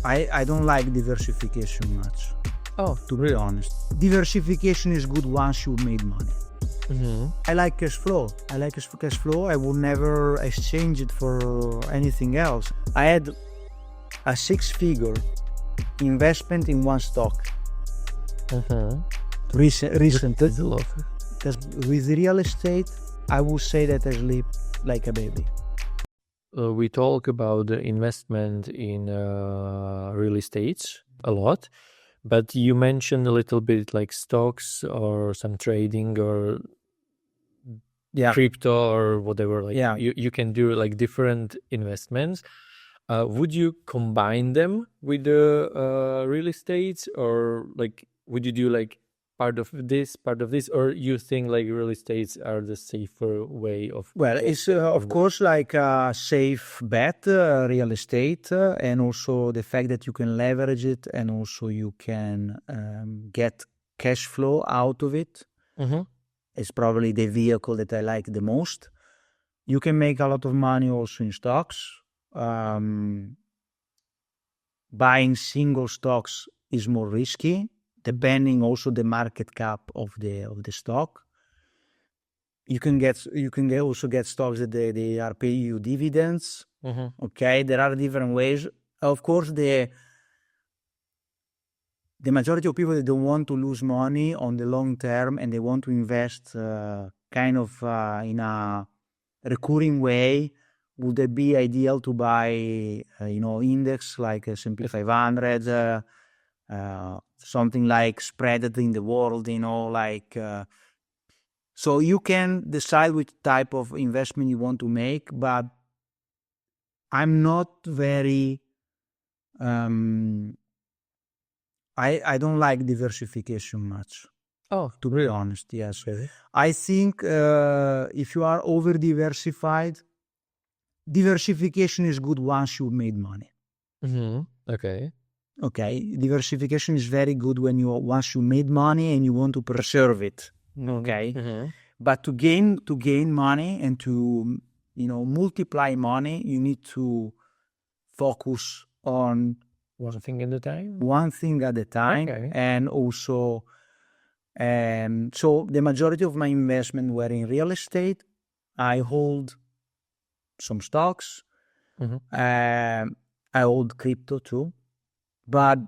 I don't like diversification much. Oh. To be honest, diversification is good once you made money. I like cash flow. I will never exchange it for anything else. I had a 6-figure investment in one stock. Recently. With real estate, I would say that I sleep like a baby. We talk about the investment in real estate a lot, but you mentioned a little bit like stocks or some trading or crypto or whatever. Like you can do like different investments. Would you combine them with the real estate, or like would you do like part of this, or you think like real estates are the safer way of? Well, it's of course like a safe bet, real estate, and also the fact that you can leverage it, and also you can get cash flow out of it. It's probably the vehicle that I like the most. You can make a lot of money also in stocks. Buying single stocks is more risky, depending also the market cap of the stock. You can also get stocks that they are paying you dividends. Okay, there are different ways. Of course, the majority of people that don't want to lose money on the long term, and they want to invest kind of in a recurring way, would it be ideal to buy index like S&P 500, something like spread in the world, so you can decide which type of investment you want to make, but I'm not very I don't like diversification much. Oh, to be honest, yes. Really? I think if you are over diversified, diversification is good once you made money. Okay. Diversification is very good once you made money and you want to preserve it. But to gain money and to multiply money, you need to focus on one thing at a time. Okay. And also, so the majority of my investment were in real estate. I hold some stocks. I hold crypto too, but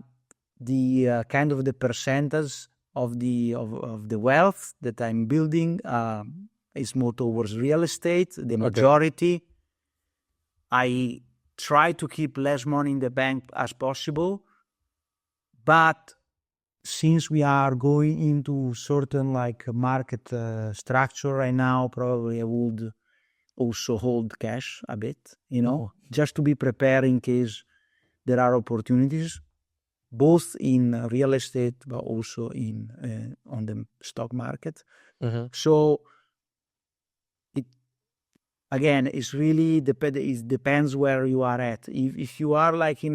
the kind of the percentage of the wealth that I'm building is more towards real estate. The majority, I try to keep less money in the bank as possible, but since we are going into certain like market structure right now, probably I would also hold cash a bit, just to be prepared in case there are opportunities, both in real estate but also in on the stock market. So it again, it's really it depends where you are at. If you are like in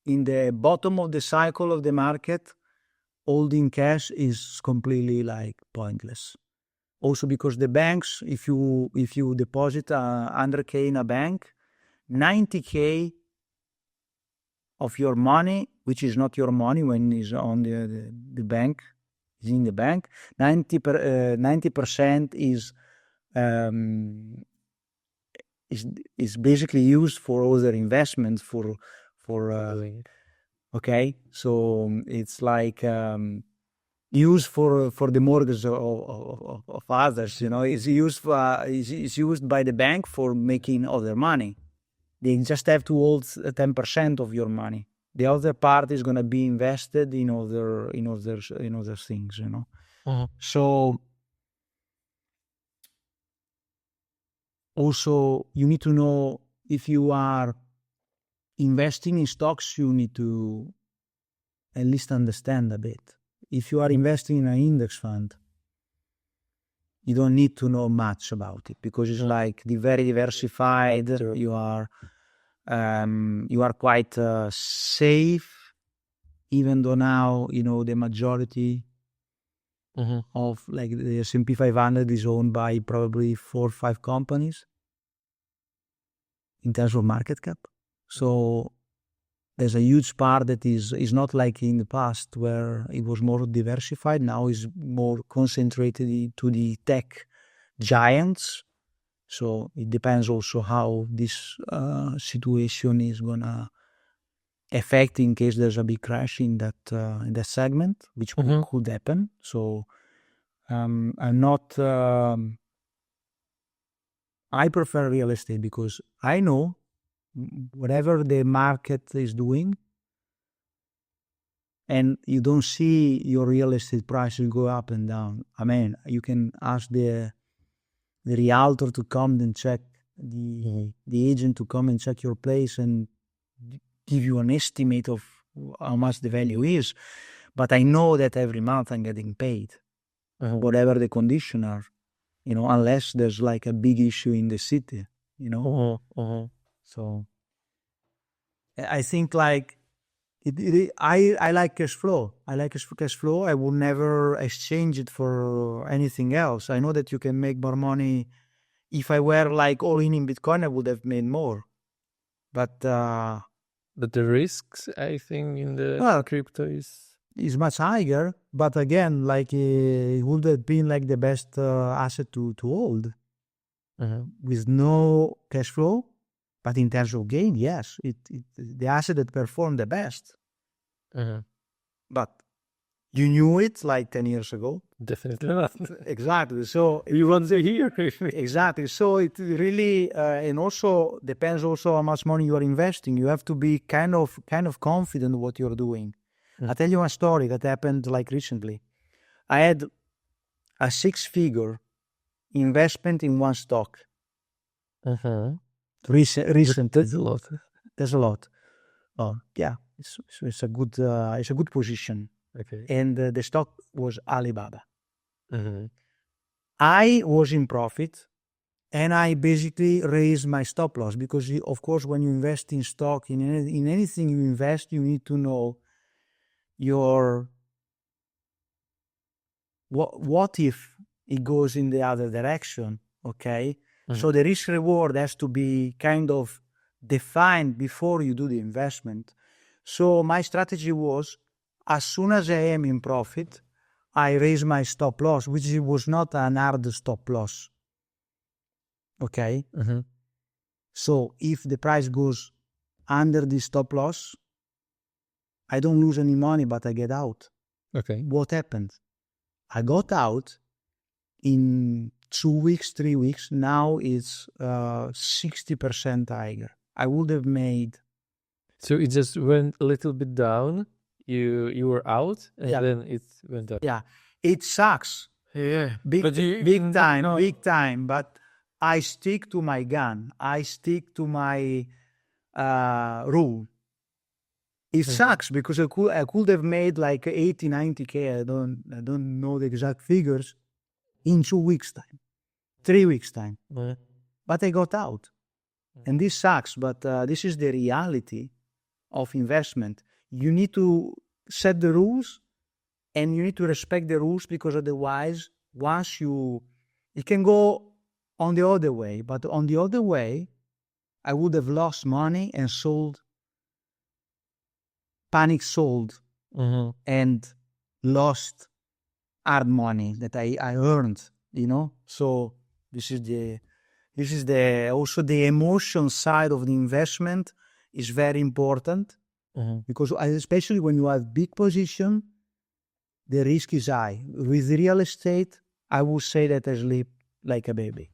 the bottom of the cycle of the market, holding cash is completely like pointless. Also because the banks, if you deposit 100K in a bank, 90K of your money, which is not your money when it's on the bank, is in the bank, 90% is basically used for other investments for okay, so it's like used for the mortgage of others. It's used by the bank for making other money. They just have to hold 10% of your money. The other part is going to be invested in other things. So also you need to know, if you are investing in stocks, you need to at least understand a bit. If you are investing in an index fund, you don't need to know much about it because it's like very diversified. You are quite safe, even though now the majority of like the S&P 500 is owned by probably 4 or 5 companies in terms of market cap. So there's a huge part that is not like in the past where it was more diversified. Now is more concentrated to the tech giants. So it depends also how this situation is gonna affect in case there's a big crash in that segment, which could happen. So I'm not. I prefer real estate because I know whatever the market is doing, and you don't see your real estate prices go up and down. I mean, you can ask the realtor to come and check, the agent to come and check your place and give you an estimate of how much the value is. But I know that every month I'm getting paid, whatever the conditions are, unless there's like a big issue in the city, So I think like I like cash flow. I like cash flow. I will never exchange it for anything else. I know that you can make more money. If I were like all in Bitcoin, I would have made more. But the risks, I think, in the crypto is much higher. But again, like it would have been like the best asset to hold with no cash flow. But in terms of gain, yes, it the asset that performed the best. But you knew it like 10 years ago. Definitely not. Exactly. So we want to hear. Exactly. So it really and also depends also how much money you are investing. You have to be kind of confident what you're doing. I'll tell you a story that happened like recently. I had a 6-figure investment in one stock. Recent. That's a lot. There's a lot. Oh yeah, it's a good position. Okay. And the stock was Alibaba. I was in profit, and I basically raised my stop loss because, of course, when you invest in stock, in anything you invest, you need to know what if it goes in the other direction, okay? So the risk reward has to be kind of defined before you do the investment. So my strategy was, as soon as I am in profit, I raise my stop loss, which was not an hard stop loss. Okay? So if the price goes under the stop loss, I don't lose any money, but I get out. Okay. What happened? I got out in 2 weeks, 3 weeks. Now it's 60% higher. I would have made. So it just went a little bit down. You were out, and then it went up. Yeah, it sucks. Yeah, big time. But I stick to my gun. I stick to my rule. It sucks because I could have made like 80, 90K. I don't know the exact figures in 2 weeks time, 3 weeks time. But I got out, and this sucks. But this is the reality of investment. You need to set the rules, and you need to respect the rules, because otherwise, it can go on the other way. But on the other way, I would have lost money and panic sold, and lost hard money that I earned, So this is also the emotion side of the investment is very important, because especially when you have big position, the risk is high. With real estate, I would say that I sleep like a baby.